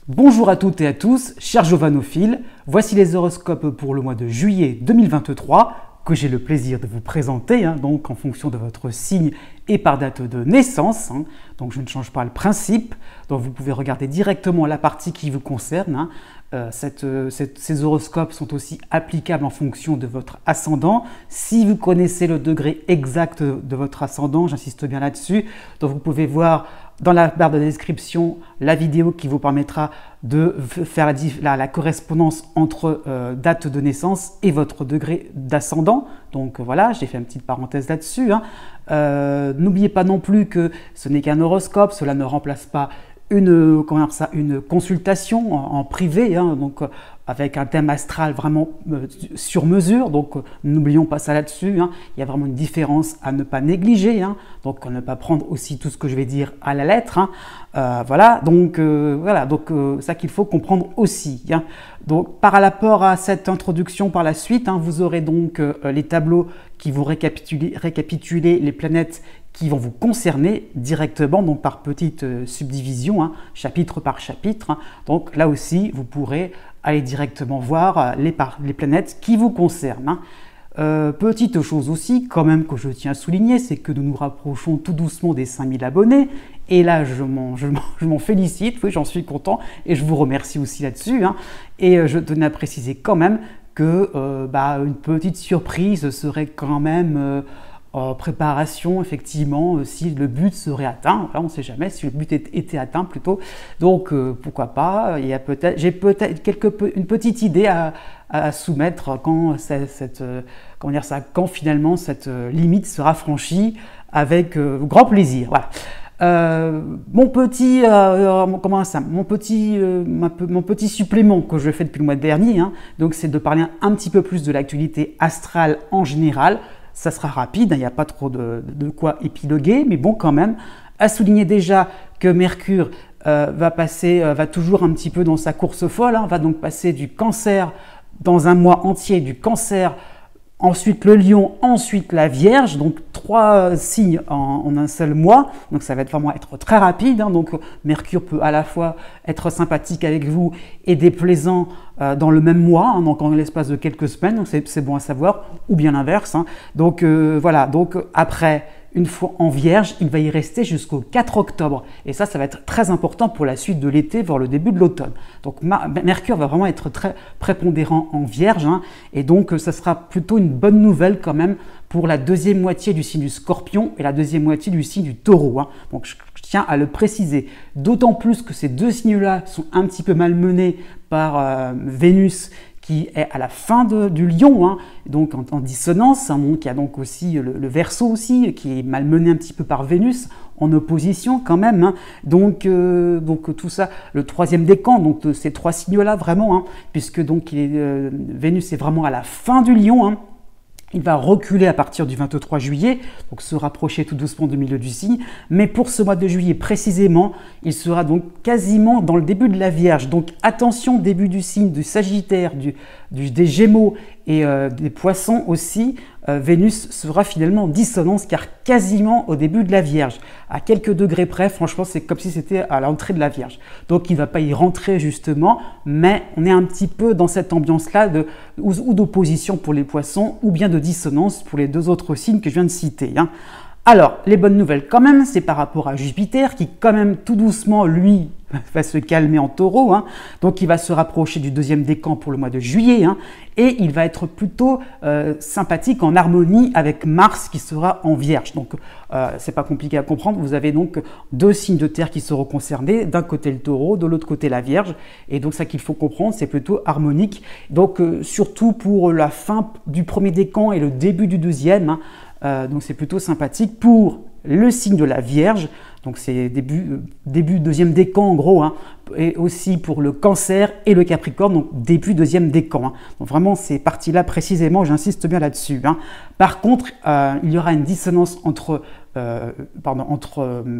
Bonjour à toutes et à tous, chers jovanophiles, voici les horoscopes pour le mois de juillet 2023 que j'ai le plaisir de vous présenter, donc en fonction de votre signe et par date de naissance. Donc je ne change pas le principe, donc vous pouvez regarder directement la partie qui vous concerne. Ces horoscopes sont aussi applicables en fonction de votre ascendant. Si vous connaissez le degré exact de votre ascendant, j'insiste bien là-dessus, donc vous pouvez voir dans la barre de description la vidéo qui vous permettra de faire la correspondance entre date de naissance et votre degré d'ascendant. Donc voilà, j'ai fait une petite parenthèse là-dessus. N'oubliez pas non plus que ce n'est qu'un horoscope, cela ne remplace pas une consultation en privé, donc avec un thème astral vraiment sur mesure, donc n'oublions pas ça là-dessus. Il y a vraiment une différence à ne pas négliger, donc à ne pas prendre aussi tout ce que je vais dire à la lettre. Voilà, donc ça qu'il faut comprendre aussi. Donc par rapport à cette introduction par la suite, vous aurez donc les tableaux qui vont récapituler les planètes qui vont vous concerner directement, donc par petite subdivision, chapitre par chapitre. Donc là aussi, vous pourrez aller directement voir les planètes qui vous concernent. Petite chose aussi, quand même, que je tiens à souligner, c'est que nous nous rapprochons tout doucement des 5000 abonnés. Et là, je m'en félicite, oui, j'en suis content, et je vous remercie aussi là-dessus. Et je tenais à préciser quand même que une petite surprise serait quand même en préparation, effectivement, si le but serait atteint. Enfin, on ne sait jamais si le but était atteint plutôt. Donc, pourquoi pas. J'ai peut-être une petite idée à soumettre quand finalement cette limite sera franchie, avec grand plaisir. Voilà. Mon petit supplément que je fais depuis le mois dernier, donc c'est de parler un petit peu plus de l'actualité astrale en général. Ça sera rapide, il n'y a pas trop de quoi épiloguer, mais bon, quand même, à souligner déjà que Mercure va toujours un petit peu dans sa course folle, va donc passer du Cancer dans un mois entier, du Cancer, ensuite le Lion, ensuite la Vierge, donc 3 signes en un seul mois, donc ça va vraiment être très rapide, donc Mercure peut à la fois être sympathique avec vous et déplaisant dans le même mois, donc en l'espace de quelques semaines, donc c'est bon à savoir, ou bien l'inverse. Donc voilà, donc après, une fois en Vierge, il va y rester jusqu'au 4 octobre. Et ça va être très important pour la suite de l'été, voire le début de l'automne. Donc Mercure va vraiment être très prépondérant en Vierge. Et donc ça sera plutôt une bonne nouvelle quand même pour la deuxième moitié du signe du Scorpion et la deuxième moitié du signe du Taureau. Donc je tiens à le préciser. D'autant plus que ces deux signes-là sont un petit peu malmenés par Vénus, qui est à la fin du Lion, donc en dissonance. Donc il y a donc aussi le Verseau aussi, qui est malmené un petit peu par Vénus, en opposition quand même. Donc tout ça, le troisième décan, donc ces 3 signes-là vraiment, puisque donc Vénus est vraiment à la fin du Lion. Il va reculer à partir du 23 juillet, donc se rapprocher tout doucement du milieu du signe. Mais pour ce mois de juillet précisément, il sera donc quasiment dans le début de la Vierge. Donc attention, début du signe du Sagittaire, des Gémeaux et des Poissons aussi. Vénus sera finalement en dissonance, car quasiment au début de la Vierge. À quelques degrés près, franchement, c'est comme si c'était à l'entrée de la Vierge. Donc il ne va pas y rentrer justement, mais on est un petit peu dans cette ambiance-là ou d'opposition pour les Poissons, ou bien de dissonance pour les 2 autres signes que je viens de citer. Alors, les bonnes nouvelles quand même, c'est par rapport à Jupiter, qui quand même tout doucement, lui, va se calmer en Taureau. Donc il va se rapprocher du 2e décan pour le mois de juillet, et il va être plutôt sympathique, en harmonie avec Mars qui sera en Vierge. Donc c'est pas compliqué à comprendre, vous avez donc 2 signes de terre qui seront concernés, d'un côté le Taureau, de l'autre côté la Vierge, et donc ça qu'il faut comprendre, c'est plutôt harmonique. Donc surtout pour la fin du 1er décan et le début du 2e, donc c'est plutôt sympathique pour le signe de la Vierge. Donc c'est début 2e décan en gros, et aussi pour le Cancer et le Capricorne, donc début 2e décan. Donc vraiment ces parties-là précisément, j'insiste bien là-dessus. Par contre, il y aura une dissonance entre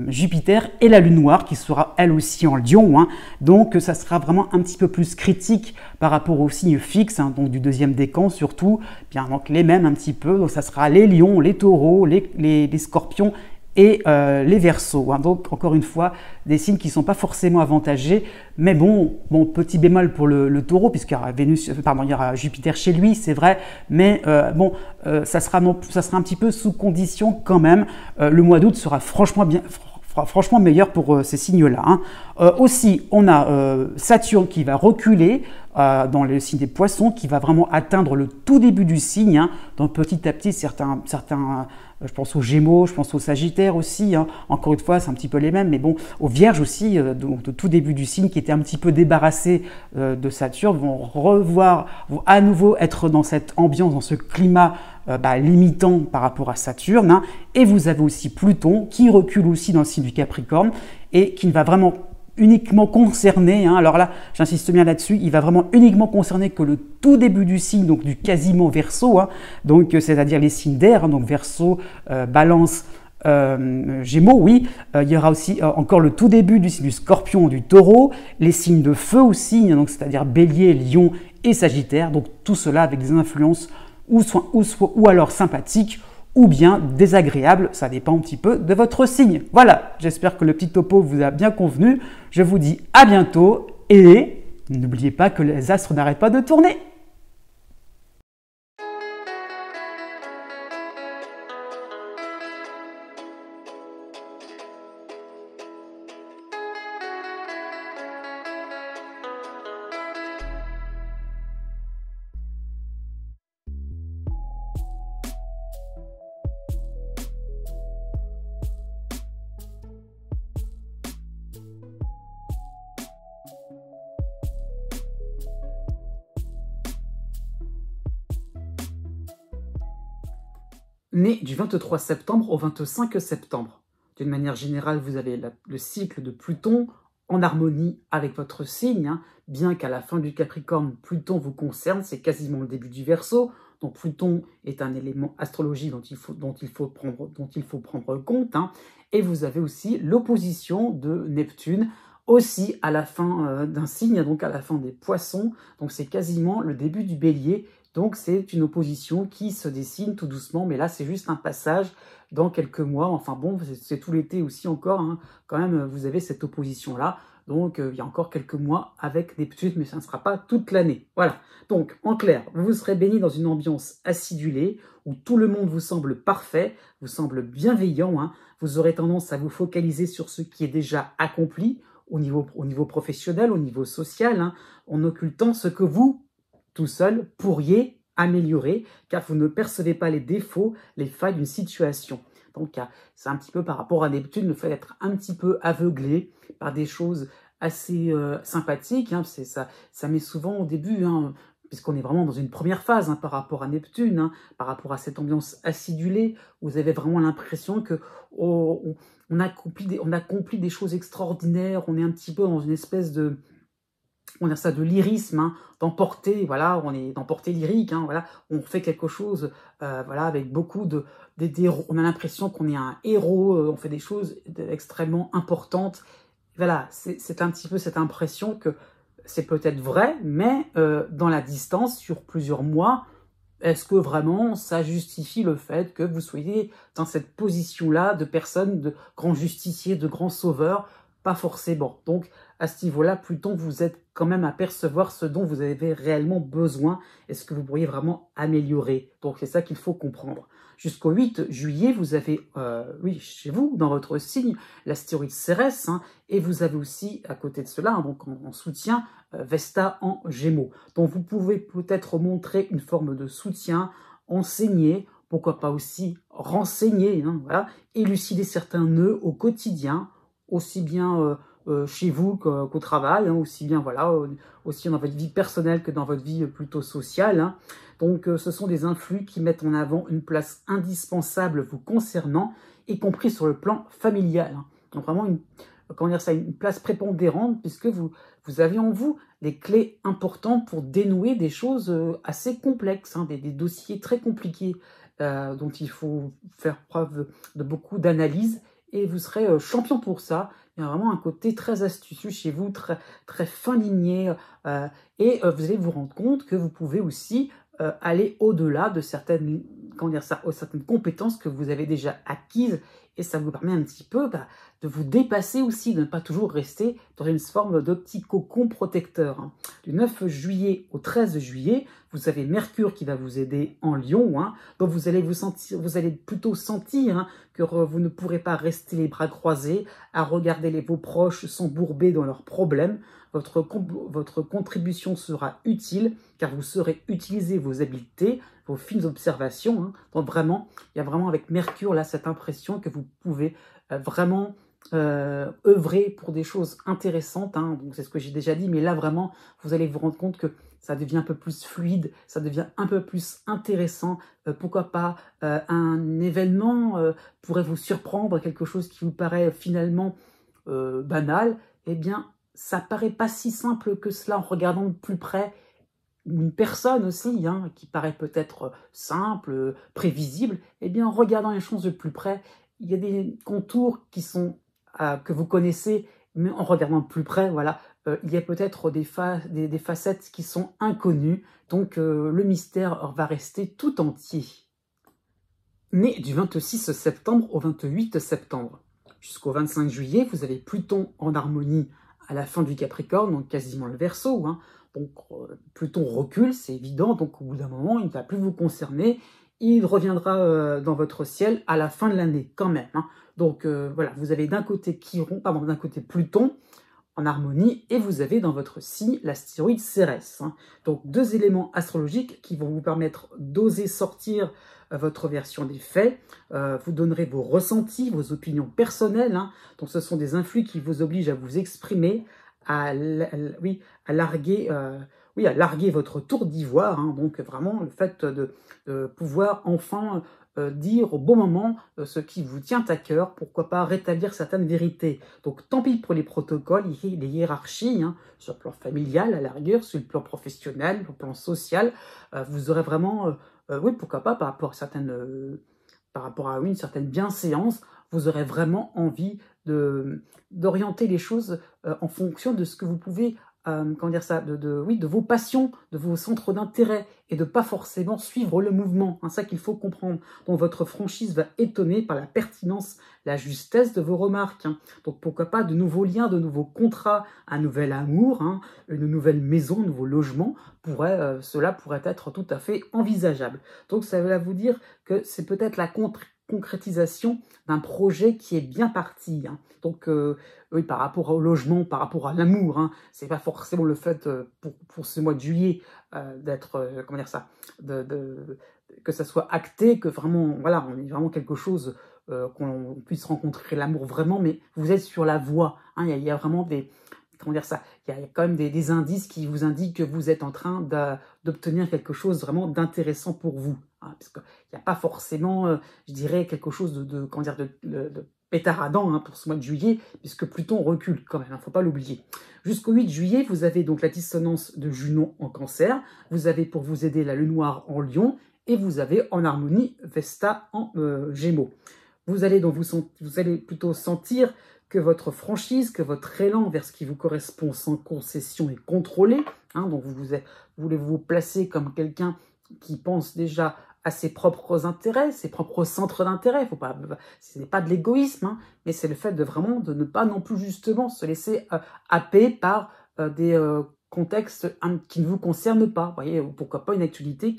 Jupiter et la Lune noire, qui sera elle aussi en Lion. Donc ça sera vraiment un petit peu plus critique par rapport aux signes fixes, donc du 2e décan surtout, donc les mêmes un petit peu. Donc ça sera les Lions, les Taureaux, les Scorpions et les Verseaux. Hein. Donc, encore une fois, des signes qui ne sont pas forcément avantagés. Mais bon, petit bémol pour le Taureau, puisqu'il y aura il y aura Jupiter chez lui, c'est vrai. Mais ça sera un petit peu sous condition quand même. Le mois d'août sera franchement meilleur pour ces signes-là. Hein. Aussi, on a Saturne qui va reculer dans le signe des Poissons, qui va vraiment atteindre le tout début du signe. Hein. Donc petit à petit, certains je pense aux Gémeaux, je pense aux Sagittaires aussi. Hein. Encore une fois, c'est un petit peu les mêmes, mais bon, aux Vierges aussi, donc de tout début du signe, qui étaient un petit peu débarrassés de Saturne, vont à nouveau être dans cette ambiance, dans ce climat limitant par rapport à Saturne. Hein. Et vous avez aussi Pluton qui recule aussi dans le signe du Capricorne et qui ne va vraiment uniquement concerner, hein, alors là j'insiste bien là-dessus, il va vraiment uniquement concerner que le tout début du signe, donc du quasiment Verseau, hein, donc c'est-à-dire les signes d'air, hein, donc Verseau, Balance, Gémeaux, oui, il y aura aussi encore le tout début du signe du Scorpion, du Taureau, les signes de feu aussi, hein, donc c'est-à-dire Bélier, Lion et Sagittaire, donc tout cela avec des influences ou alors sympathiques ou bien désagréable, ça dépend un petit peu de votre signe. Voilà, j'espère que le petit topo vous a bien convenu. Je vous dis à bientôt et n'oubliez pas que les astres n'arrêtent pas de tourner. Né du 23 septembre au 25 septembre. D'une manière générale, vous avez le cycle de Pluton en harmonie avec votre signe, hein, bien qu'à la fin du Capricorne, Pluton vous concerne, c'est quasiment le début du Verseau. Donc Pluton est un élément astrologique dont il faut prendre compte. Hein. Et vous avez aussi l'opposition de Neptune, aussi à la fin d'un signe, donc à la fin des Poissons. Donc c'est quasiment le début du Bélier. Donc c'est une opposition qui se dessine tout doucement, mais là c'est juste un passage dans quelques mois. Enfin bon, c'est tout l'été aussi encore, hein. Quand même vous avez cette opposition-là. Donc il y a encore quelques mois avec Neptune, mais ça ne sera pas toute l'année. Voilà, donc en clair, vous serez baigné dans une ambiance acidulée, où tout le monde vous semble parfait, vous semble bienveillant, hein. Vous aurez tendance à vous focaliser sur ce qui est déjà accompli, au niveau professionnel, au niveau social, hein, en occultant ce que vous, tout seul, pourriez améliorer, car vous ne percevez pas les défauts, les failles d'une situation. Donc, c'est un petit peu par rapport à Neptune, le fait d'être un petit peu aveuglé par des choses assez sympathiques. Hein, ça met souvent au début, hein, puisqu'on est vraiment dans une première phase, hein, par rapport à Neptune, hein, par rapport à cette ambiance acidulée, vous avez vraiment l'impression que on accomplit des choses extraordinaires, on est un petit peu dans une espèce de... On a ça de lyrisme, hein, d'emporter, voilà, on est d'emporter lyrique, hein, voilà, on fait quelque chose, voilà, avec beaucoup on a l'impression qu'on est un héros, on fait des choses extrêmement importantes. Voilà, c'est un petit peu cette impression que c'est peut-être vrai, mais dans la distance, sur plusieurs mois, est-ce que vraiment ça justifie le fait que vous soyez dans cette position-là de personne, de grand justicier, de grand sauveur? Pas forcément. Donc, à ce niveau-là, Pluton vous aide quand même à percevoir ce dont vous avez réellement besoin et ce que vous pourriez vraiment améliorer. Donc, c'est ça qu'il faut comprendre. Jusqu'au 8 juillet, vous avez, oui, chez vous, dans votre signe, l'astéroïde Cérès, hein, et vous avez aussi, à côté de cela, hein, donc en soutien, Vesta en Gémeaux. Donc, vous pouvez peut-être montrer une forme de soutien, enseigner, pourquoi pas aussi renseigner, hein, voilà, élucider certains nœuds au quotidien, aussi bien chez vous qu'au travail, hein, aussi bien voilà, aussi dans votre vie personnelle que dans votre vie plutôt sociale. Hein. Donc ce sont des influx qui mettent en avant une place indispensable vous concernant, y compris sur le plan familial. Hein. Donc vraiment une place prépondérante, puisque vous avez en vous des clés importantes pour dénouer des choses assez complexes, hein, des dossiers très compliqués dont il faut faire preuve de beaucoup d'analyse. Et vous serez champion pour ça. Il y a vraiment un côté très astucieux chez vous, très, très fin ligné. Et vous allez vous rendre compte que vous pouvez aussi aller au-delà de certaines compétences que vous avez déjà acquises et ça vous permet un petit peu de vous dépasser aussi, de ne pas toujours rester dans une forme de petit cocon protecteur. Hein. Du 9 juillet au 13 juillet, vous avez Mercure qui va vous aider en Lion, hein, donc vous allez plutôt sentir que vous ne pourrez pas rester les bras croisés à regarder vos proches s'embourber dans leurs problèmes. Votre contribution sera utile car vous saurez utiliser vos habiletés, vos fines observations. Hein. Donc vraiment, il y a vraiment avec Mercure là cette impression que vous pouvez vraiment œuvrer pour des choses intéressantes. Hein. Donc c'est ce que j'ai déjà dit, mais là vraiment, vous allez vous rendre compte que ça devient un peu plus fluide, ça devient un peu plus intéressant. Pourquoi pas un événement pourrait vous surprendre, quelque chose qui vous paraît finalement banal. Eh bien, ça paraît pas si simple que cela en regardant de plus près. Une personne aussi, hein, qui paraît peut-être simple, prévisible, eh bien, en regardant les choses de plus près, il y a des contours qui sont que vous connaissez, mais en regardant de plus près, voilà, il y a peut-être des facettes qui sont inconnues, donc le mystère va rester tout entier. Né du 26 septembre au 28 septembre. Jusqu'au 25 juillet, vous avez Pluton en harmonie à la fin du Capricorne, donc quasiment le Verseau. Hein. Donc Pluton recule, c'est évident, donc au bout d'un moment, il ne va plus vous concerner. Il reviendra dans votre ciel à la fin de l'année, quand même. Hein. Donc voilà, vous avez d'un côté d'un côté Pluton en harmonie, et vous avez dans votre signe l'astéroïde Cérès. Hein. Donc deux éléments astrologiques qui vont vous permettre d'oser sortir votre version des faits, vous donnerez vos ressentis, vos opinions personnelles, hein. Donc ce sont des influx qui vous obligent à vous exprimer, à larguer votre tour d'ivoire, hein. Donc vraiment le fait de pouvoir enfin dire au bon moment ce qui vous tient à cœur, pourquoi pas rétablir certaines vérités. Donc tant pis pour les protocoles, les hiérarchies, hein, sur le plan familial à la rigueur, sur le plan professionnel, sur le plan social, vous aurez vraiment, oui pourquoi pas par rapport à une certaine bienséance, vous aurez vraiment envie d'orienter les choses en fonction de ce que vous pouvez de vos passions, de vos centres d'intérêt, et de pas forcément suivre le mouvement. C'est ça qu'il faut comprendre. Donc votre franchise va étonner par la pertinence, la justesse de vos remarques. Hein. Donc pourquoi pas de nouveaux liens, de nouveaux contrats, un nouvel amour, hein, une nouvelle maison, un nouveau logement, cela pourrait être tout à fait envisageable. Donc ça va vous dire que c'est peut-être la concrétisation d'un projet qui est bien parti. Hein. Donc, oui, par rapport au logement, par rapport à l'amour, hein, c'est pas forcément le fait pour ce mois de juillet d'être, que ça soit acté, que vraiment, voilà, on est vraiment quelque chose, qu'on puisse rencontrer l'amour vraiment, mais vous êtes sur la voie. Hein, il y a vraiment des, il y a quand même des indices qui vous indiquent que vous êtes en train d'obtenir quelque chose vraiment d'intéressant pour vous. Hein, parce qu'il n'y a pas forcément, je dirais, quelque chose de pétaradant hein, pour ce mois de juillet, puisque Pluton recule quand même, il ne faut pas l'oublier. Jusqu'au 8 juillet, vous avez donc la dissonance de Junon en Cancer, vous avez pour vous aider la Lune Noire en Lion, et vous avez en harmonie Vesta en Gémeaux. Vous allez plutôt sentir que votre franchise, que votre élan vers ce qui vous correspond sans concession est contrôlé. Hein, donc vous voulez vous placer comme quelqu'un qui pense déjà à ses propres intérêts, ses propres centres d'intérêt. Ce n'est pas de l'égoïsme, hein, mais c'est le fait de ne pas non plus justement se laisser happer par des contextes qui ne vous concernent pas. Vous voyez, ou pourquoi pas une actualité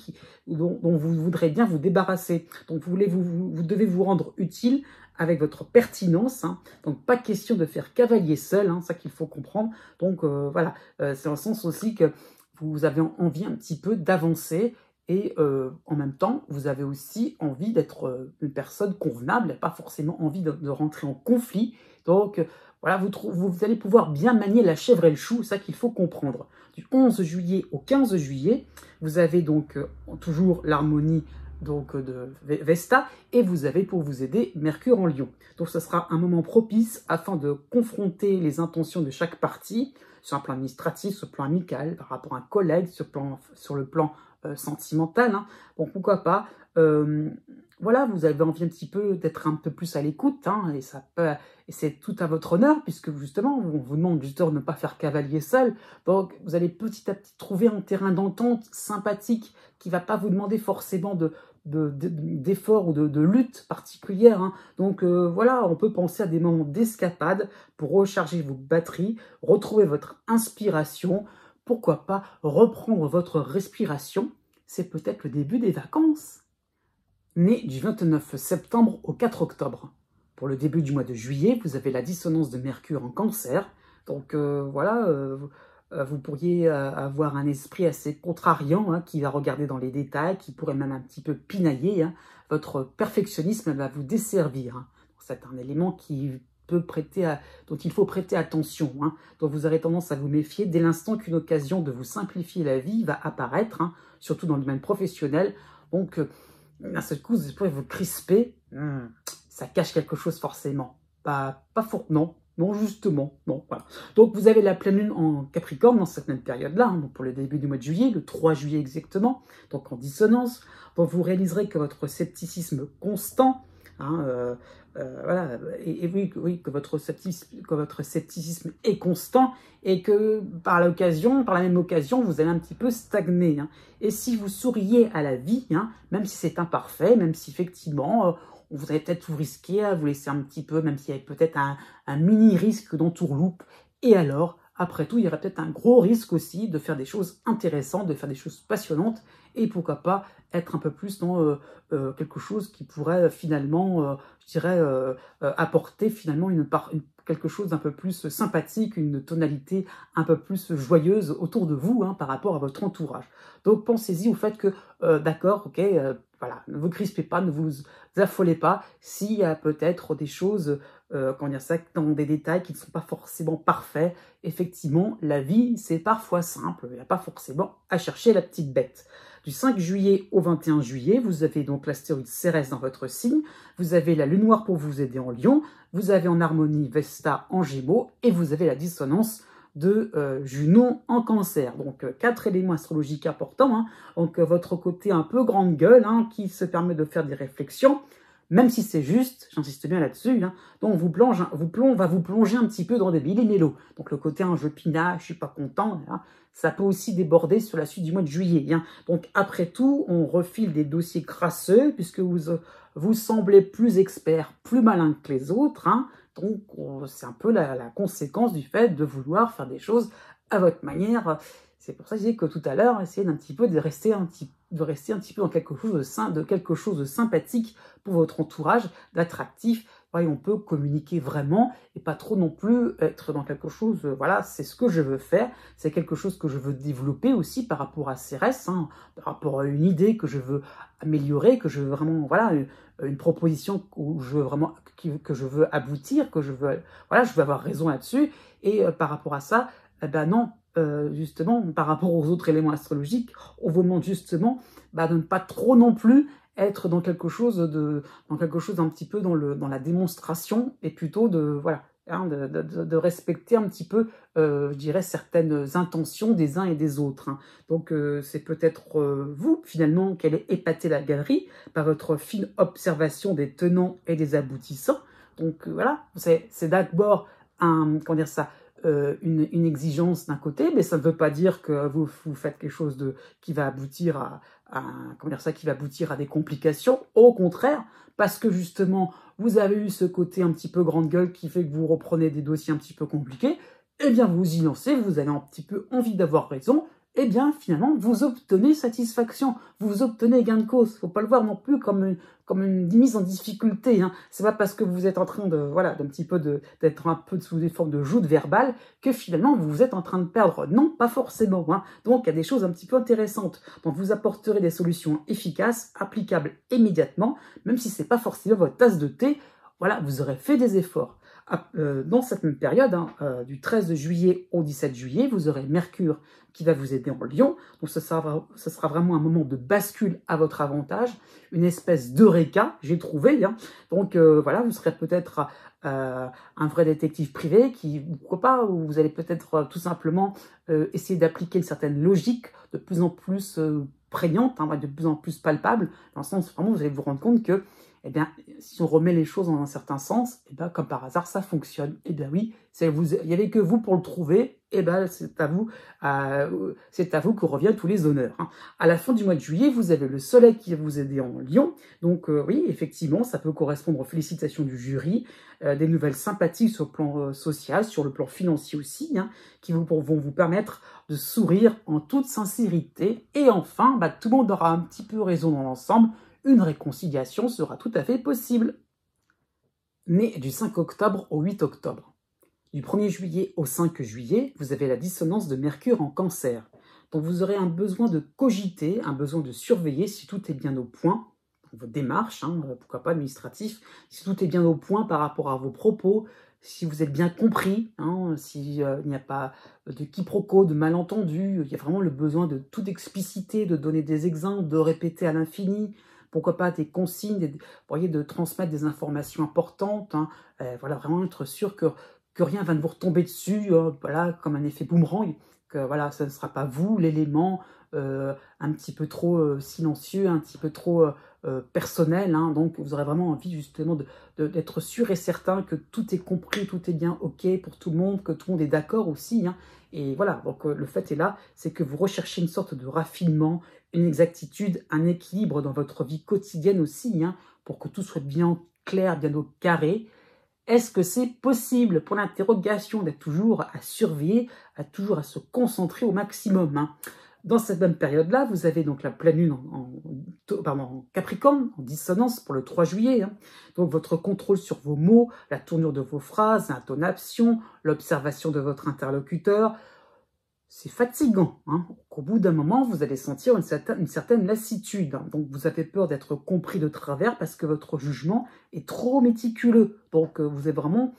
dont vous voudrez bien vous débarrasser. Donc vous devez vous rendre utile avec votre pertinence, hein. Donc pas question de faire cavalier seul, hein, ça qu'il faut comprendre. Donc voilà, c'est dans le sens aussi que vous avez envie un petit peu d'avancer, et en même temps, vous avez aussi envie d'être une personne convenable, pas forcément envie de rentrer en conflit. Donc voilà, vous allez pouvoir bien manier la chèvre et le chou, c'est ça qu'il faut comprendre. Du 11 juillet au 15 juillet, vous avez donc toujours l'harmonie de Vesta, et vous avez pour vous aider Mercure en Lion. Donc ce sera un moment propice afin de confronter les intentions de chaque partie, sur un plan administratif, sur le plan amical, par rapport à un collègue, sur le plan sentimental. Hein. Bon, pourquoi pas. Voilà, vous avez envie un petit peu d'être un peu plus à l'écoute, hein, et c'est tout à votre honneur, puisque justement, on vous demande justement de ne pas faire cavalier seul. Donc, vous allez petit à petit trouver un terrain d'entente sympathique qui ne va pas vous demander forcément de d'effort ou de lutte particulière, hein. Donc voilà, on peut penser à des moments d'escapade pour recharger vos batteries, retrouver votre inspiration, pourquoi pas reprendre votre respiration. C'est peut-être le début des vacances. Né du 29 septembre au 4 octobre. Pour le début du mois de juillet, vous avez la dissonance de Mercure en Cancer. Donc voilà, vous pourriez avoir un esprit assez contrariant, hein, qui va regarder dans les détails, qui pourrait même un petit peu pinailler, hein. Votre perfectionnisme va vous desservir, hein. C'est un élément dont il faut prêter attention, hein. Donc vous aurez tendance à vous méfier dès l'instant qu'une occasion de vous simplifier la vie va apparaître, hein, surtout dans le domaine professionnel. Donc d'un seul coup, vous pourrez vous crisper. Ça cache quelque chose forcément. Non, justement, non, voilà. Donc vous avez la pleine lune en Capricorne dans cette même période-là, hein, donc pour le début du mois de juillet, le 3 juillet exactement, donc en dissonance. Donc vous réaliserez que votre scepticisme constant, hein, voilà, et oui, que votre scepticisme est constant et que par la même occasion, vous allez un petit peu stagner, hein. Et si vous souriez à la vie, hein, même si c'est imparfait, même si effectivement, vous allez peut-être vous risquer à vous laisser un petit peu, même s'il y avait peut-être un mini risque d'entourloupe, et alors, après tout, il y aurait peut-être un gros risque aussi de faire des choses intéressantes, de faire des choses passionnantes, et pourquoi pas être un peu plus dans quelque chose qui pourrait finalement, je dirais, apporter finalement quelque chose d'un peu plus sympathique, une tonalité un peu plus joyeuse autour de vous, hein, par rapport à votre entourage. Donc pensez-y au fait que, d'accord, ok, voilà, ne vous crispez pas, ne vous affolez pas s'il y a peut-être des choses, comment dire ça, dans des détails qui ne sont pas forcément parfaits. Effectivement, la vie, c'est parfois simple, il n'y a pas forcément à chercher la petite bête. Du 5 juillet au 21 juillet, vous avez donc l'astéroïde Cérès dans votre signe, vous avez la lune noire pour vous aider en Lion, vous avez en harmonie Vesta en Gémeaux, et vous avez la dissonance de Junon en Cancer. Donc 4 éléments astrologiques importants, hein. Donc votre côté un peu grande gueule, hein, qui se permet de faire des réflexions, même si c'est juste, j'insiste bien là-dessus, hein. Donc va vous plonger un petit peu dans des mélos. Donc le côté un jeu pinache, je suis pas content, hein, ça peut aussi déborder sur la suite du mois de juillet, hein. Donc après tout, on refile des dossiers crasseux, puisque vous semblez plus expert, plus malin que les autres, hein. Donc c'est un peu la conséquence du fait de vouloir faire des choses à votre manière. C'est pour ça que je disais que tout à l'heure, essayez de rester un petit peu dans quelque chose de sympathique pour votre entourage, d'attractif. Ouais, on peut communiquer vraiment et pas trop non plus être dans quelque chose, voilà, c'est ce que je veux faire, c'est quelque chose que je veux développer aussi par rapport à Cérès, hein, par rapport à une idée que je veux améliorer, que je veux vraiment, voilà, une proposition où je veux vraiment, que je veux aboutir, je veux avoir raison là-dessus, et par rapport à ça, eh ben non, justement, par rapport aux autres éléments astrologiques, on vous demande justement de ne pas trop non plus être dans quelque chose un petit peu dans la démonstration, et plutôt de respecter un petit peu, je dirais, certaines intentions des uns et des autres, hein. Donc c'est peut-être vous, finalement, qui allez épater la galerie par votre fine observation des tenants et des aboutissants. Donc voilà, c'est d'abord comment dire ça, une exigence d'un côté, mais ça ne veut pas dire que vous faites quelque chose qui va aboutir qui va aboutir à des complications. Au contraire, parce que justement, vous avez eu ce côté un petit peu grande gueule qui fait que vous reprenez des dossiers un petit peu compliqués, eh bien vous y lancez, vous avez un petit peu envie d'avoir raison, eh bien finalement vous obtenez satisfaction, vous obtenez gain de cause. Faut pas le voir non plus comme une mise en difficulté, hein. C'est pas parce que vous êtes en train d'être un peu sous des formes de joute verbale que finalement vous êtes en train de perdre. Non, pas forcément, hein. Donc il y a des choses un petit peu intéressantes. Donc vous apporterez des solutions efficaces, applicables immédiatement, même si c'est pas forcément votre tasse de thé. Voilà, vous aurez fait des efforts. Dans cette même période, hein, du 13 juillet au 17 juillet, vous aurez Mercure qui va vous aider en Lion. Donc ce sera vraiment un moment de bascule à votre avantage, une espèce d'eureka, j'ai trouvé, hein. Donc voilà, vous serez peut-être un vrai détective privé qui, pourquoi pas, vous allez peut-être tout simplement essayer d'appliquer une certaine logique de plus en plus prégnante, hein, de plus en plus palpable, dans le sens vraiment vous allez vous rendre compte que Eh bien, si on remet les choses dans un certain sens, eh bien, comme par hasard, ça fonctionne. Eh bien oui, il n'y avait que vous pour le trouver. Eh bien, c'est à vous que reviennent tous les honneurs. Hein. À la fin du mois de juillet, vous avez le soleil qui va vous aider en Lion. Donc oui, effectivement, ça peut correspondre aux félicitations du jury, des nouvelles sympathiques sur le plan social, sur le plan financier aussi, hein, qui vont vous permettre de sourire en toute sincérité. Et enfin, tout le monde aura un petit peu raison dans l'ensemble. Une réconciliation sera tout à fait possible. Né du 5 octobre au 8 octobre. Du 1er juillet au 5 juillet, vous avez la dissonance de Mercure en Cancer. Donc vous aurez un besoin de cogiter, un besoin de surveiller si tout est bien au point, dans vos démarches, hein, pourquoi pas administratif, si tout est bien au point par rapport à vos propos, si vous êtes bien compris, hein, s'il n'y a pas de quiproquo, de malentendu, il y a vraiment le besoin de tout expliciter, de donner des exemples, de répéter à l'infini, pourquoi pas des consignes, de transmettre des informations importantes, hein, voilà, vraiment être sûr que rien va ne vous retomber dessus, voilà, comme un effet boomerang, que voilà, ça ne sera pas vous, l'élément un petit peu trop silencieux, un petit peu trop personnel, hein, donc vous aurez vraiment envie justement d'être sûr et certain que tout est compris, tout est bien ok pour tout le monde, que tout le monde est d'accord aussi, hein, et voilà, donc le fait est là, c'est que vous recherchez une sorte de raffinement, une exactitude, un équilibre dans votre vie quotidienne aussi, hein, pour que tout soit bien clair, bien au carré. Est-ce que c'est possible pour l'interrogation d'être toujours à surveiller, toujours à se concentrer au maximum, hein? Dans cette même période-là, vous avez donc la pleine lune en Capricorne, en dissonance pour le 3 juillet. Hein. Donc votre contrôle sur vos mots, la tournure de vos phrases, l'intonation, l'observation de votre interlocuteur, c'est fatigant. Hein. Au bout d'un moment, vous allez sentir une certaine lassitude. Hein. Donc vous avez peur d'être compris de travers parce que votre jugement est trop méticuleux. Donc vous avez vraiment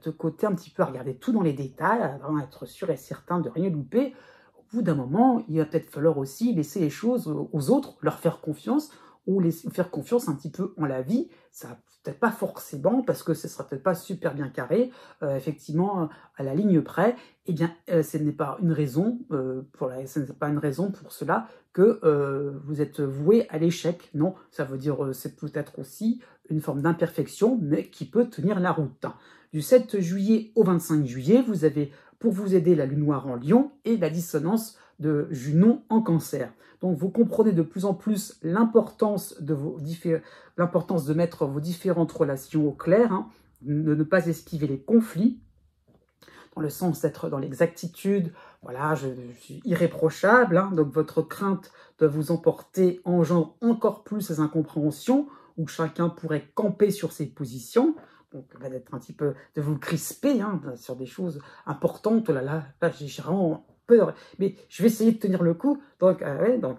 ce côté un petit peu à regarder tout dans les détails, à vraiment être sûr et certain de rien louper. Au bout d'un moment, il va peut-être falloir aussi laisser les choses aux autres, leur faire confiance, ou faire confiance un petit peu en la vie. Ça peut-être pas forcément, parce que ce sera peut-être pas super bien carré, effectivement, à la ligne près. Eh bien, ce n'est pas une raison, pour cela que vous êtes voué à l'échec. Non, ça veut dire, c'est peut-être aussi une forme d'imperfection, mais qui peut tenir la route. Hein. Du 7 juillet au 25 juillet, vous avez, pour vous aider, la lune noire en Lion et la dissonance de Junon en Cancer. Donc vous comprenez de plus en plus l'importance de mettre vos différentes relations au clair, hein, de ne pas esquiver les conflits, dans le sens d'être dans l'exactitude. Voilà, je suis irréprochable, hein, donc votre crainte de vous emporter engendre encore plus ces incompréhensions, où chacun pourrait camper sur ses positions. Donc, d'être un petit peu, de vous crisper, hein, sur des choses importantes. Oh là, j'ai vraiment peur. Mais je vais essayer de tenir le coup. Donc, donc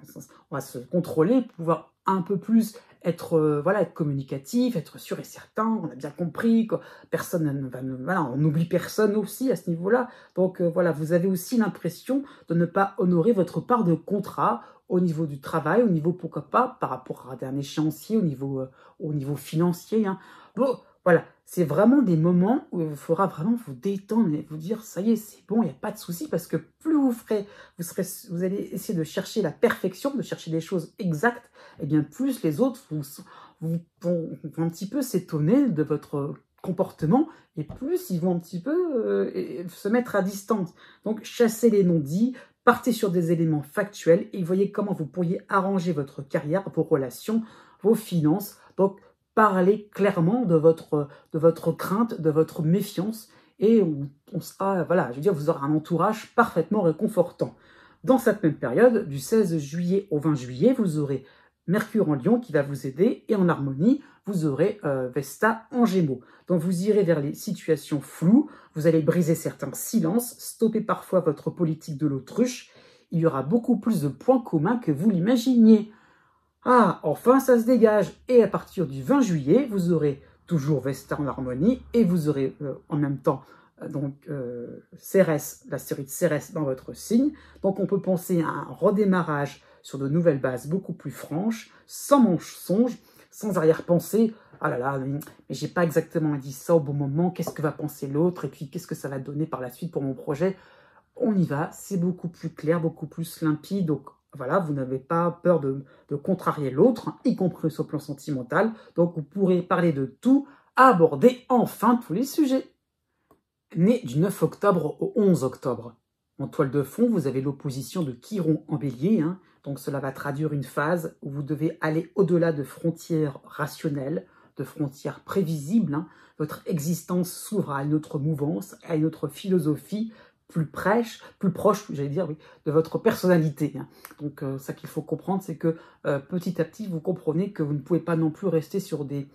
on va se contrôler, pouvoir un peu plus être, être communicatif, être sûr et certain. On a bien compris que personne ne va, voilà, on n'oublie personne aussi à ce niveau-là. Donc, voilà, vous avez aussi l'impression de ne pas honorer votre part de contrat au niveau du travail, au niveau, pourquoi pas, par rapport à un échéancier, au niveau financier. Hein. Bon, voilà, c'est vraiment des moments où il faudra vraiment vous détendre et vous dire, ça y est, c'est bon, il n'y a pas de souci, parce que plus vous allez essayer de chercher la perfection, de chercher des choses exactes, et bien plus les autres vont un petit peu s'étonner de votre comportement, et plus ils vont un petit peu se mettre à distance. Donc, chassez les non-dits, partez sur des éléments factuels, et voyez comment vous pourriez arranger votre carrière, vos relations, vos finances. Donc, parlez clairement de votre crainte, de votre méfiance, et on sera, voilà, je veux dire, vous aurez un entourage parfaitement réconfortant. Dans cette même période, du 16 juillet au 20 juillet, vous aurez Mercure en Lion qui va vous aider, et en harmonie, vous aurez Vesta en Gémeaux. Donc vous irez vers les situations floues, vous allez briser certains silences, stopper parfois votre politique de l'autruche. Il y aura beaucoup plus de points communs que vous l'imaginiez. Ah, enfin ça se dégage. Et à partir du 20 juillet, vous aurez toujours Vesta en harmonie, et vous aurez en même temps Cérès, la série de Cérès dans votre signe. Donc on peut penser à un redémarrage sur de nouvelles bases beaucoup plus franches, sans mensonge, sans arrière-pensée. Ah là là, mais j'ai pas exactement dit ça au bon moment, qu'est-ce que va penser l'autre, et puis qu'est-ce que ça va donner par la suite pour mon projet. On y va, c'est beaucoup plus clair, beaucoup plus limpide. Donc voilà, vous n'avez pas peur de contrarier l'autre, hein, y compris sur le plan sentimental. Donc, vous pourrez parler de tout, aborder enfin tous les sujets. Né du 9 octobre au 11 octobre. En toile de fond, vous avez l'opposition de Chiron en bélier. Hein, donc, cela va traduire une phase où vous devez aller au-delà de frontières rationnelles, de frontières prévisibles. Hein. Votre existence s'ouvre à une autre mouvance, à une autre philosophie, plus proche, j'allais dire, oui, de votre personnalité. Hein. Donc, ça qu'il faut comprendre, c'est que petit à petit, vous comprenez que vous ne pouvez pas non plus rester sur du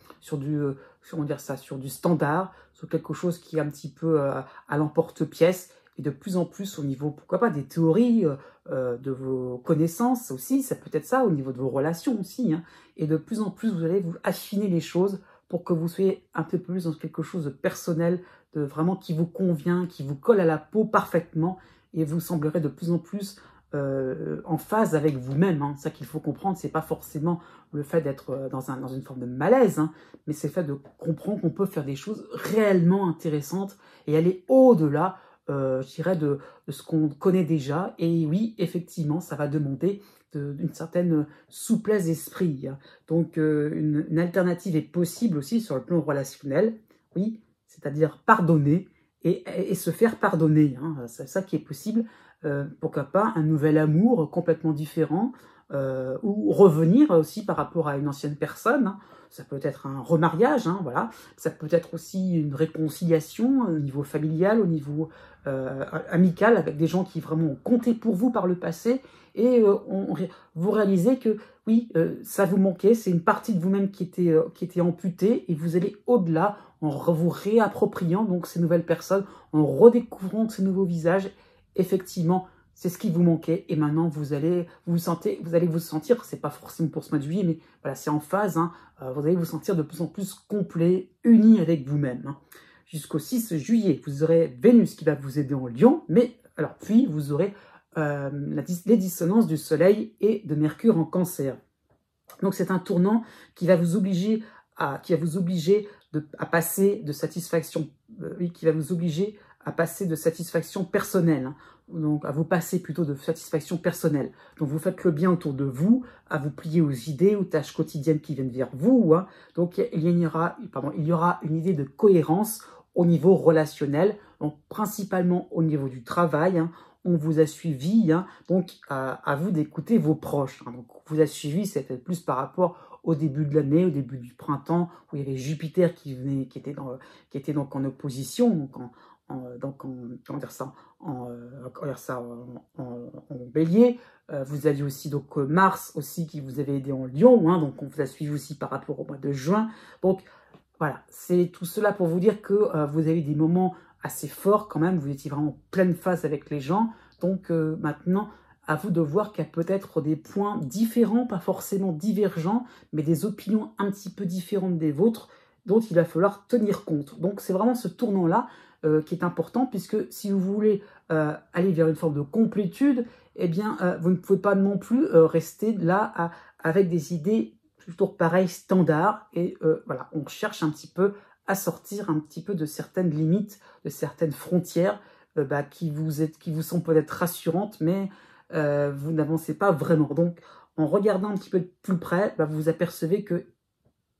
standard, sur quelque chose qui est un petit peu à l'emporte-pièce, et de plus en plus au niveau, pourquoi pas, des théories, de vos connaissances aussi, ça peut être ça, au niveau de vos relations aussi. Hein. Et de plus en plus, vous allez vous affiner les choses pour que vous soyez un peu plus dans quelque chose de personnel, de vraiment qui vous convient, qui vous colle à la peau parfaitement, et vous semblerez de plus en plus en phase avec vous-même. Hein. Ça qu'il faut comprendre, c'est pas forcément le fait d'être dans une forme de malaise, hein, mais c'est le fait de comprendre qu'on peut faire des choses réellement intéressantes et aller au-delà, je dirais, de ce qu'on connaît déjà. Et oui, effectivement, ça va demander d'une certaine souplesse d'esprit. Hein. Donc, une alternative est possible aussi sur le plan relationnel, oui, c'est-à-dire pardonner et se faire pardonner. Hein. C'est ça qui est possible. Pourquoi pas un nouvel amour complètement différent, ou revenir aussi par rapport à une ancienne personne. Hein. Ça peut être un remariage, hein, voilà. Ça peut être aussi une réconciliation au niveau familial, au niveau amical, avec des gens qui vraiment ont compté pour vous par le passé, et vous réalisez que oui, ça vous manquait, c'est une partie de vous-même qui était amputée, et vous allez au-delà en vous réappropriant donc ces nouvelles personnes, en redécouvrant ces nouveaux visages. Effectivement, c'est ce qui vous manquait, et maintenant vous allez vous sentir, c'est pas forcément pour ce mois de juillet, mais voilà, c'est en phase, hein, vous allez vous sentir de plus en plus complet, uni avec vous-même. Hein. Jusqu'au 6 juillet, vous aurez Vénus qui va vous aider en Lion, mais alors puis vous aurez les dissonances du Soleil et de Mercure en Cancer. Donc c'est un tournant qui va vous obliger à passer de satisfaction, qui va vous obliger à passer de satisfaction personnelle, hein, donc à vous passer plutôt de satisfaction personnelle. Donc vous faites le bien autour de vous, à vous plier aux idées, aux tâches quotidiennes qui viennent vers vous. Hein. Donc il y aura une idée de cohérence au niveau relationnel, donc principalement au niveau du travail. Hein. On vous a suivi, hein, donc à vous d'écouter vos proches. Hein. Donc vous a suivi, c'était plus par rapport au début de l'année, au début du printemps, où il y avait Jupiter qui était donc en opposition, donc en bélier. Vous aviez aussi donc Mars aussi qui vous avait aidé en Lion, hein, donc on vous a suivi aussi par rapport au mois de juin. Donc voilà, c'est tout cela pour vous dire que vous avez eu des moments assez forts quand même, vous étiez vraiment en pleine phase avec les gens. Donc maintenant, à vous de voir qu'il y a peut-être des points différents, pas forcément divergents, mais des opinions un petit peu différentes des vôtres, dont il va falloir tenir compte. Donc c'est vraiment ce tournant-là qui est important, puisque si vous voulez aller vers une forme de complétude, eh bien, vous ne pouvez pas non plus rester là avec des idées toujours pareilles, standards, et voilà, on cherche un petit peu à sortir un petit peu de certaines limites, de certaines frontières qui vous sont peut-être rassurantes, mais vous n'avancez pas vraiment. Donc, en regardant un petit peu de plus près, vous vous apercevez que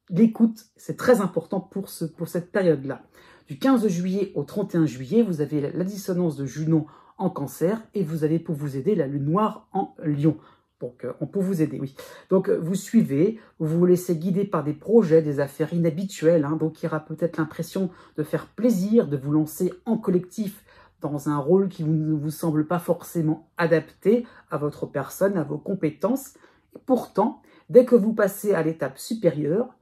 l'écoute, c'est très important pour cette période-là. Du 15 juillet au 31 juillet, vous avez la dissonance de Junon en Cancer, et vous avez pour vous aider la Lune Noire en Lion. Donc, on peut vous aider, oui. Donc, vous suivez, vous vous laissez guider par des projets, des affaires inhabituelles. Hein, donc, il y aura peut-être l'impression de faire plaisir, de vous lancer en collectif dans un rôle qui ne vous semble pas forcément adapté à votre personne, à vos compétences. Et pourtant, dès que vous passez à l'étape supérieure,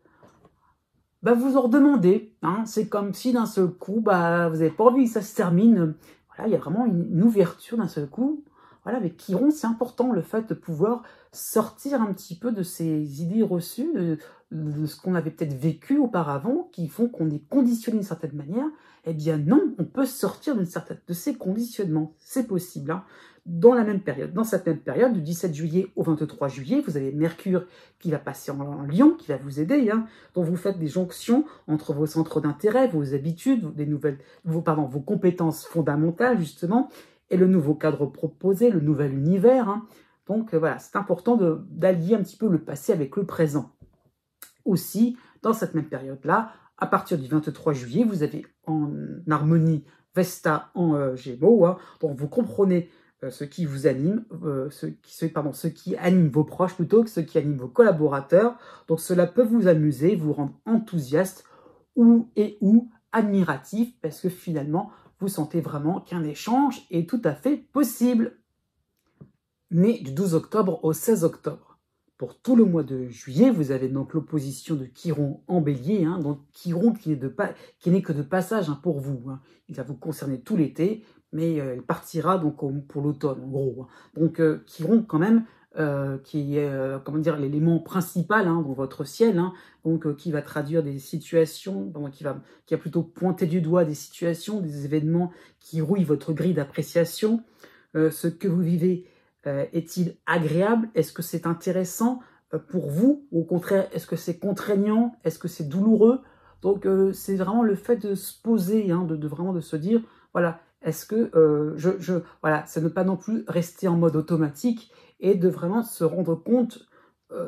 vous en redemandez. Hein, c'est comme si d'un seul coup, vous n'avez pas envie que ça se termine. Voilà, il y a vraiment une ouverture d'un seul coup. Voilà, avec Chiron, c'est important le fait de pouvoir sortir un petit peu de ces idées reçues, de ce qu'on avait peut-être vécu auparavant, qui font qu'on est conditionné d'une certaine manière. Eh bien non, on peut sortir de ces conditionnements. C'est possible. Hein. Dans cette même période, du 17 juillet au 23 juillet, vous avez Mercure qui va passer en Lion, qui va vous aider. Hein, dont vous faites des jonctions entre vos centres d'intérêt, vos habitudes, vos compétences fondamentales, justement, et le nouveau cadre proposé, le nouvel univers. Hein. Donc voilà, c'est important d'allier un petit peu le passé avec le présent. Aussi, dans cette même période-là, à partir du 23 juillet, vous avez en harmonie Vesta en Gémeaux, hein, donc vous comprenez ce qui vous anime, ce qui anime vos proches plutôt que ce qui anime vos collaborateurs. Donc cela peut vous amuser, vous rendre enthousiaste ou admiratif, parce que finalement, vous sentez vraiment qu'un échange est tout à fait possible. Né du 12 octobre au 16 octobre. Pour tout le mois de juillet, vous avez donc l'opposition de Chiron en bélier, hein, donc Chiron qui n'est que de passage, hein, pour vous. Hein. Il va vous concerner tout l'été, mais il partira donc pour l'automne, en gros. Hein. Donc Chiron, quand même, qui est l'élément principal, hein, dans votre ciel, hein, donc qui va traduire des situations, donc qui va plutôt pointer du doigt des situations, des événements qui rouillent votre grille d'appréciation. Ce que vous vivez est-il agréable? Est-ce que c'est intéressant pour vous? Ou au contraire, est-ce que c'est contraignant? Est-ce que c'est douloureux? Donc c'est vraiment le fait de se poser, hein, vraiment de se dire, voilà, est-ce que voilà, c'est ne pas non plus rester en mode automatique et de vraiment se rendre compte,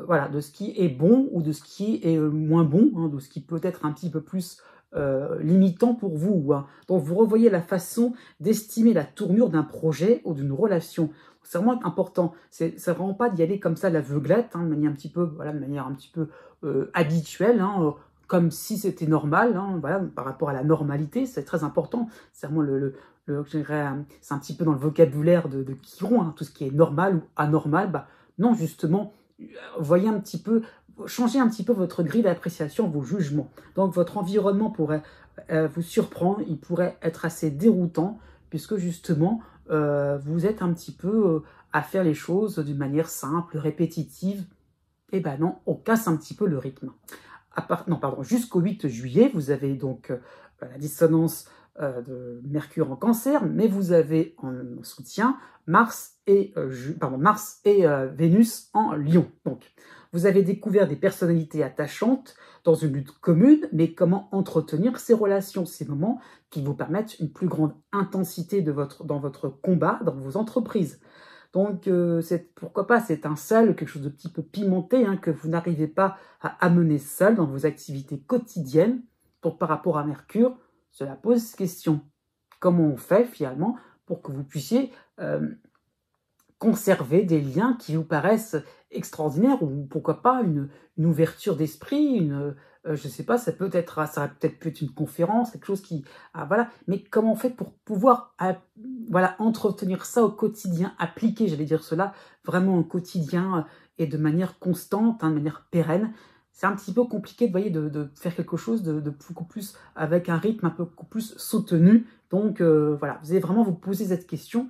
voilà, de ce qui est bon ou de ce qui est moins bon, hein, de ce qui peut être un petit peu plus limitant pour vous. Hein. Donc vous revoyez la façon d'estimer la tournure d'un projet ou d'une relation. C'est vraiment important. C'est vraiment pas d'y aller comme ça, l'aveuglette, hein, de manière un petit peu habituelle, hein, comme si c'était normal, hein, voilà, par rapport à la normalité. C'est très important. C'est vraiment je dirais, c'est un petit peu dans le vocabulaire de Chiron, hein, tout ce qui est normal ou anormal. Bah, non, justement, voyez un petit peu, changez un petit peu votre grille d'appréciation, vos jugements. Donc votre environnement pourrait vous surprendre, il pourrait être assez déroutant, puisque justement, vous êtes un petit peu à faire les choses d'une manière simple, répétitive. Et ben non, on casse un petit peu le rythme. Jusqu'au 8 juillet, vous avez donc la dissonance de Mercure en Cancer, mais vous avez en soutien Mars et Vénus en Lion. Donc, vous avez découvert des personnalités attachantes dans une lutte commune, mais comment entretenir ces relations, ces moments qui vous permettent une plus grande intensité dans votre combat, dans vos entreprises. Donc, pourquoi pas cette étincelle, quelque chose de petit peu pimenté, hein, que vous n'arrivez pas à amener seul dans vos activités quotidiennes. Donc, par rapport à Mercure, cela pose question. Comment on fait, finalement, pour que vous puissiez conserver des liens qui vous paraissent extraordinaires, ou pourquoi pas une ouverture d'esprit, je sais pas, ça va peut-être une conférence, quelque chose qui, voilà. Mais comment on fait pour pouvoir, voilà, entretenir ça au quotidien, appliquer, j'allais dire cela, vraiment au quotidien et de manière constante, hein, de manière pérenne. C'est un petit peu compliqué, de faire quelque chose de beaucoup plus, avec un rythme un peu plus soutenu. Donc voilà, vous allez vraiment vous poser cette question.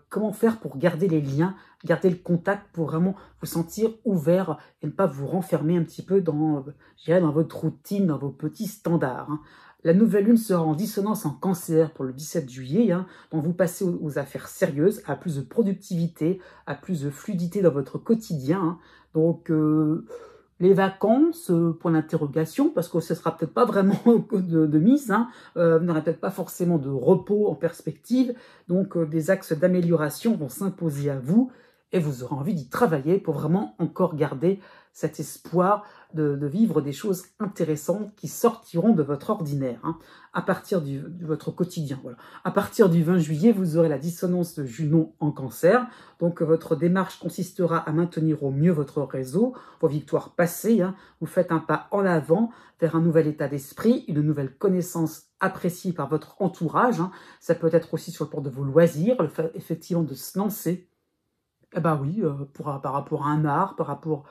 Comment faire pour garder les liens, garder le contact, pour vraiment vous sentir ouvert et ne pas vous renfermer un petit peu dans votre routine, dans vos petits standards. Hein. La nouvelle lune sera en dissonance en Cancer pour le 17 juillet, hein, donc vous passez aux affaires sérieuses, à plus de productivité, à plus de fluidité dans votre quotidien. Hein. Donc les vacances, point d'interrogation, parce que ce sera peut-être pas vraiment de mise, hein, vous n'aurez peut-être pas forcément de repos en perspective, donc des axes d'amélioration vont s'imposer à vous, et vous aurez envie d'y travailler pour vraiment encore garder cet espoir de vivre des choses intéressantes qui sortiront de votre ordinaire, hein, à partir de votre quotidien. Voilà. À partir du 20 juillet, vous aurez la dissonance de Junon en Cancer. Donc votre démarche consistera à maintenir au mieux votre réseau, vos victoires passées. Hein. Vous faites un pas en avant vers un nouvel état d'esprit, une nouvelle connaissance appréciée par votre entourage. Hein. Ça peut être aussi sur le plan de vos loisirs, le fait effectivement de se lancer. Eh ben oui, par rapport à un art, par rapport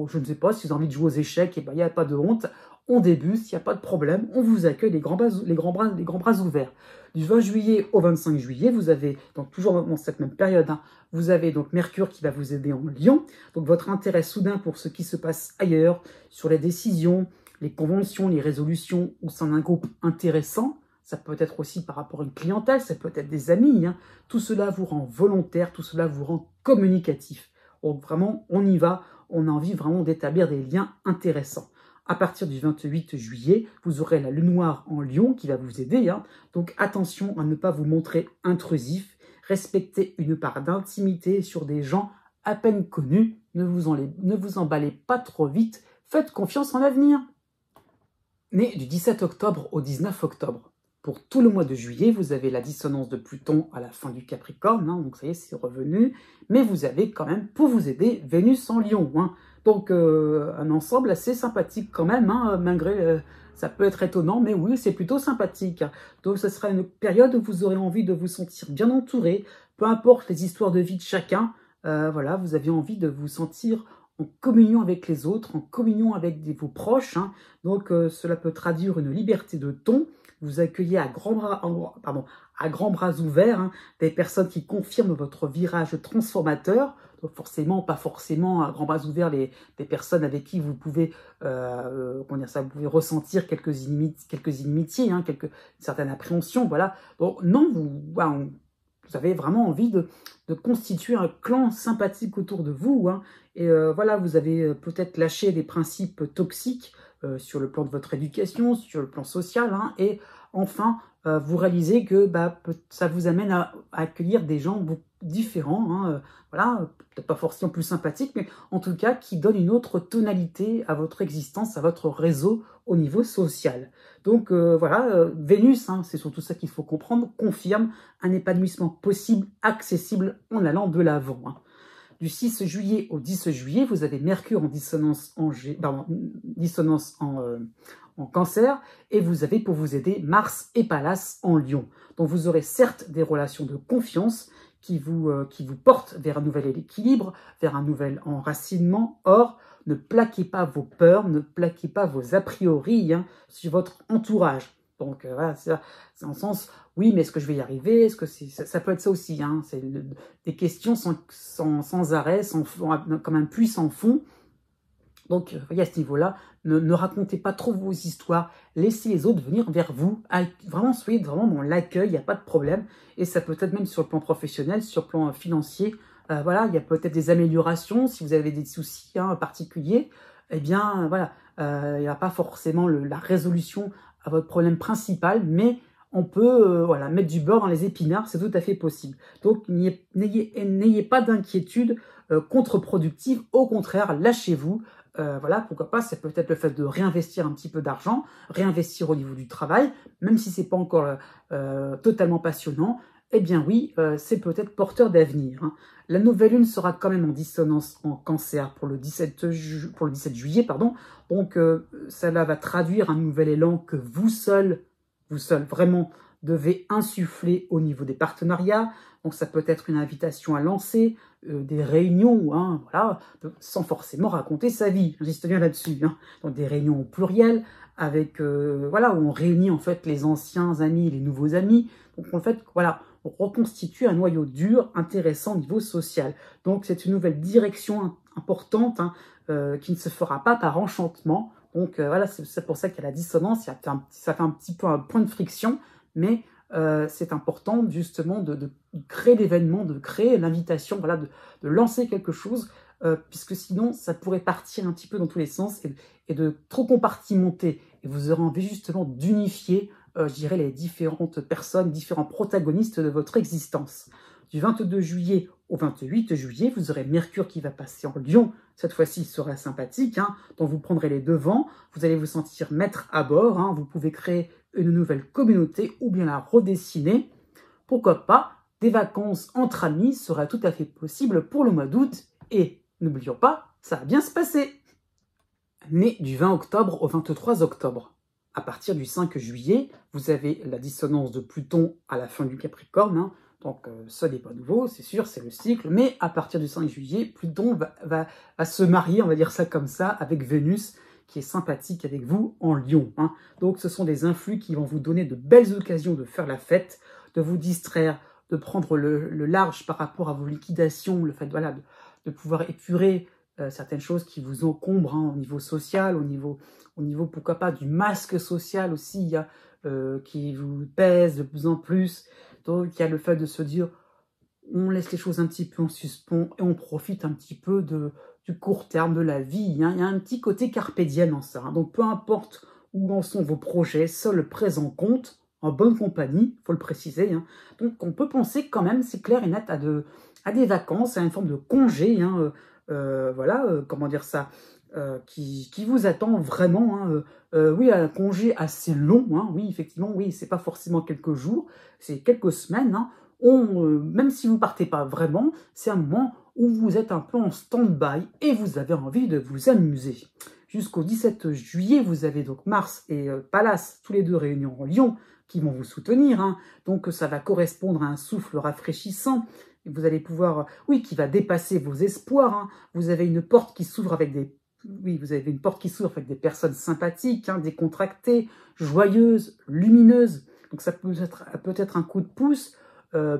je ne sais pas, si vous avez envie de jouer aux échecs, il n'y a pas de honte, on débute, il n'y a pas de problème, on vous accueille les grands bras ouverts. Du 20 juillet au 25 juillet, vous avez, donc toujours dans cette même période, hein, vous avez donc Mercure qui va vous aider en Lion, donc votre intérêt soudain pour ce qui se passe ailleurs, sur les décisions, les conventions, les résolutions, ou sein d'un groupe intéressant. Ça peut être aussi par rapport à une clientèle, ça peut être des amis. Hein. Tout cela vous rend volontaire, tout cela vous rend communicatif. Donc vraiment, on y va, on a envie vraiment d'établir des liens intéressants. À partir du 28 juillet, vous aurez la lune noire en Lion qui va vous aider. Hein. Donc attention à ne pas vous montrer intrusif. respectez une part d'intimité sur des gens à peine connus, ne vous emballez pas trop vite, faites confiance en l'avenir. Né du 17 octobre au 19 octobre. Pour tout le mois de juillet, vous avez la dissonance de Pluton à la fin du Capricorne, hein, donc ça y est, c'est revenu, mais vous avez quand même, pour vous aider, Vénus en Lion. Hein. Donc un ensemble assez sympathique quand même, hein, malgré, ça peut être étonnant, mais oui, c'est plutôt sympathique. Donc ce sera une période où vous aurez envie de vous sentir bien entouré, peu importe les histoires de vie de chacun, voilà, vous avez envie de vous sentir en communion avec les autres, en communion avec vos proches, hein. Donc cela peut traduire une liberté de ton. Vous accueillez à grands bras ouverts, hein, des personnes qui confirment votre virage transformateur. Donc forcément, pas forcément à grands bras ouverts des personnes avec qui vous pouvez, vous pouvez ressentir quelques inimitiés, hein, une certaine appréhension, voilà. Donc non, vous avez vraiment envie de constituer un clan sympathique autour de vous, hein. Et voilà, vous avez peut-être lâché des principes toxiques sur le plan de votre éducation, sur le plan social, hein, et enfin, vous réalisez que ça vous amène à accueillir des gens différents, hein, voilà, peut-être pas forcément plus sympathiques, mais en tout cas qui donnent une autre tonalité à votre existence, à votre réseau au niveau social. Donc voilà, Vénus, hein, c'est surtout ça qu'il faut comprendre, confirme un épanouissement possible, accessible en allant de l'avant. Hein. Du 6 juillet au 10 juillet, vous avez Mercure en dissonance en Cancer, et vous avez pour vous aider Mars et Pallas en Lion. Donc vous aurez certes des relations de confiance qui vous portent vers un nouvel équilibre, vers un nouvel enracinement. Or, ne plaquez pas vos peurs, ne plaquez pas vos a priori, hein, sur votre entourage. Donc voilà, c'est en sens, oui, mais est-ce que je vais y arriver? Est-ce que ça peut être ça aussi, hein, c'est des questions sans arrêt, comme un puits sans fond. Donc, voyez, à ce niveau-là, ne racontez pas trop vos histoires, laissez les autres venir vers vous, vraiment, soyez vraiment dans l'accueil, il n'y a pas de problème, et ça peut être même sur le plan professionnel, sur le plan financier, voilà, il y a peut-être des améliorations, si vous avez des soucis particuliers, eh bien, voilà, il n'y a pas forcément la résolution à votre problème principal, mais on peut voilà, mettre du beurre dans les épinards, c'est tout à fait possible. Donc, n'ayez pas d'inquiétude contre-productive, au contraire, lâchez-vous. Voilà, pourquoi pas, c'est peut-être le fait de réinvestir un petit peu d'argent, réinvestir au niveau du travail, même si c'est pas encore totalement passionnant, eh bien oui, c'est peut-être porteur d'avenir. Hein. La nouvelle lune sera quand même en dissonance en Cancer pour le 17 juillet, pardon. Donc cela va traduire un nouvel élan que vous seul vraiment devez insuffler au niveau des partenariats. Donc ça peut être une invitation à lancer, des réunions, hein, voilà, sans forcément raconter sa vie. J'insiste bien là-dessus. Hein. Donc des réunions au pluriel, avec voilà, où on réunit en fait les anciens amis et les nouveaux amis. Donc en fait, voilà, on reconstitue un noyau dur, intéressant au niveau social. Donc c'est une nouvelle direction importante, hein, qui ne se fera pas par enchantement. Donc voilà, c'est pour ça qu'il y a la dissonance, ça fait un petit peu un point de friction, mais c'est important justement de créer l'événement, de créer l'invitation, voilà, de lancer quelque chose, puisque sinon ça pourrait partir un petit peu dans tous les sens et de trop compartimenter. Et vous aurez envie justement d'unifier, je dirais, les différentes personnes, différents protagonistes de votre existence. Du 22 juillet au 28 juillet, vous aurez Mercure qui va passer en Lion. Cette fois-ci, il sera sympathique, hein, dont vous prendrez les devants. Vous allez vous sentir maître à bord. Hein, vous pouvez créer une nouvelle communauté ou bien la redessiner. Pourquoi pas, des vacances entre amis seraient tout à fait possibles pour le mois d'août. Et n'oublions pas, ça va bien se passer. Né du 20 octobre au 23 octobre. À partir du 5 juillet, vous avez la dissonance de Pluton à la fin du Capricorne. Hein, donc ça n'est pas nouveau, c'est sûr, c'est le cycle. Mais à partir du 5 juillet, Pluton va se marier, on va dire ça comme ça, avec Vénus, qui est sympathique avec vous en Lion. Hein. Donc ce sont des influx qui vont vous donner de belles occasions de faire la fête, de vous distraire, de prendre le large par rapport à vos liquidations, le fait voilà, de pouvoir épurer certaines choses qui vous encombrent, hein, au niveau social, au niveau pourquoi pas du masque social aussi, hein, qui vous pèse de plus en plus. Donc il y a le fait de se dire, on laisse les choses un petit peu en suspens et on profite un petit peu du court terme de la vie. Hein. Il y a un petit côté carpe diem en ça. Hein. Donc peu importe où en sont vos projets, seul le présent compte. en bonne compagnie, il faut le préciser, hein. Donc on peut penser quand même, c'est clair et net, à des vacances, à une forme de congé, hein, voilà, comment dire ça, qui vous attend vraiment, hein, oui, un congé assez long, hein, oui, effectivement, oui, c'est pas forcément quelques jours, c'est quelques semaines, hein. Même si vous partez pas vraiment, c'est un moment où vous êtes un peu en stand-by et vous avez envie de vous amuser. Jusqu'au 17 juillet, vous avez donc Mars et Pallas, tous les deux réunis en Lion, qui vont vous soutenir, hein. Donc ça va correspondre à un souffle rafraîchissant. Et vous allez pouvoir, oui, qui va dépasser vos espoirs, hein. Vous avez une porte qui s'ouvre avec des, oui, vous avez une porte qui s'ouvre avec des personnes sympathiques, hein, décontractées, joyeuses, lumineuses. Donc ça peut être un coup de pouce.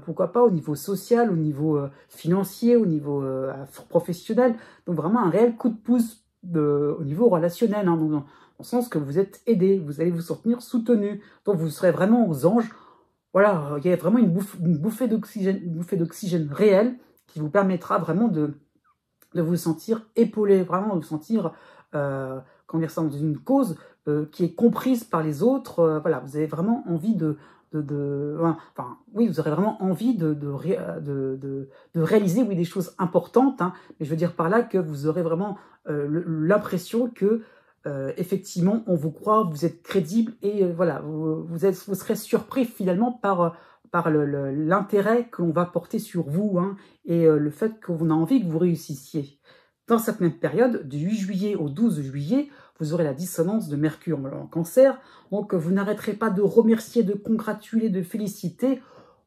Pourquoi pas au niveau social, au niveau financier, au niveau professionnel. Donc vraiment un réel coup de pouce au niveau relationnel, hein, dans le sens que vous êtes aidé, vous allez vous sentir soutenu. Donc vous serez vraiment aux anges. Voilà, il y a vraiment une bouffée d'oxygène réelle qui vous permettra vraiment de vous sentir épaulé, vraiment de vous sentir, comment dire ça, dans une cause qui est comprise par les autres. Voilà, vous avez vraiment envie enfin, oui, vous aurez vraiment envie de réaliser, oui, des choses importantes, hein, mais je veux dire par là que vous aurez vraiment l'impression que effectivement, on vous croit, vous êtes crédible et voilà, vous serez surpris finalement par l'intérêt que l'on va porter sur vous, hein, et le fait qu'on a envie que vous réussissiez. Dans cette même période, du 8 juillet au 12 juillet, vous aurez la dissonance de Mercure en Cancer, donc vous n'arrêterez pas de remercier, de congratuler, de féliciter.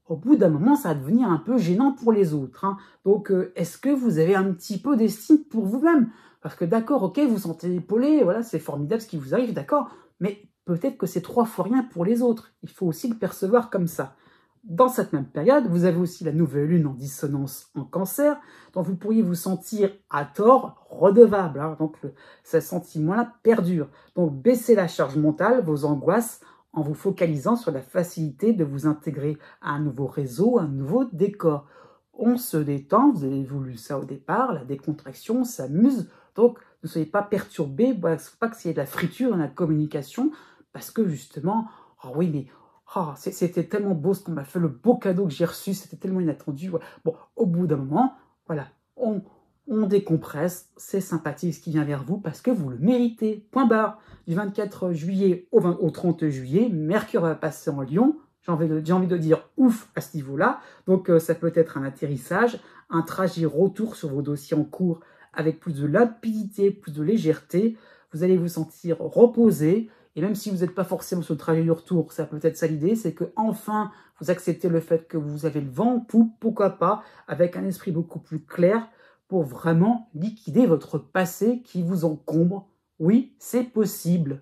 Au bout d'un moment, ça va devenir un peu gênant pour les autres, hein. Donc, est-ce que vous avez un petit peu d'estime pour vous-même? Parce que d'accord, ok, vous vous sentez épaulé, voilà, c'est formidable ce qui vous arrive, d'accord, mais peut-être que c'est 3 fois rien pour les autres. Il faut aussi le percevoir comme ça. Dans cette même période, vous avez aussi la nouvelle lune en dissonance en Cancer, donc vous pourriez vous sentir à tort redevable, hein, donc ce sentiment-là perdure. Donc baissez la charge mentale, vos angoisses, en vous focalisant sur la facilité de vous intégrer à un nouveau réseau, un nouveau décor. On se détend, vous avez voulu ça au départ, la décontraction, s'amuse, donc ne soyez pas perturbés, il ne faut pas qu'il y ait de la friture dans la communication, parce que justement, oh oui, mais oh, c'était tellement beau ce qu'on m'a fait, le beau cadeau que j'ai reçu, c'était tellement inattendu. Ouais. Bon, au bout d'un moment, voilà, on décompresse, c'est sympathique ce qui vient vers vous parce que vous le méritez. Point barre. Du 24 juillet au 30 juillet, Mercure va passer en Lion. J'ai envie de dire ouf à ce niveau-là. Donc ça peut être un atterrissage, un trajet retour sur vos dossiers en cours avec plus de limpidité, plus de légèreté. Vous allez vous sentir reposé. Et même si vous n'êtes pas forcément sur le trajet du retour, ça peut être ça l'idée, c'est que enfin vous acceptez le fait que vous avez le vent en poupe, pourquoi pas, avec un esprit beaucoup plus clair pour vraiment liquider votre passé qui vous encombre. Oui, c'est possible.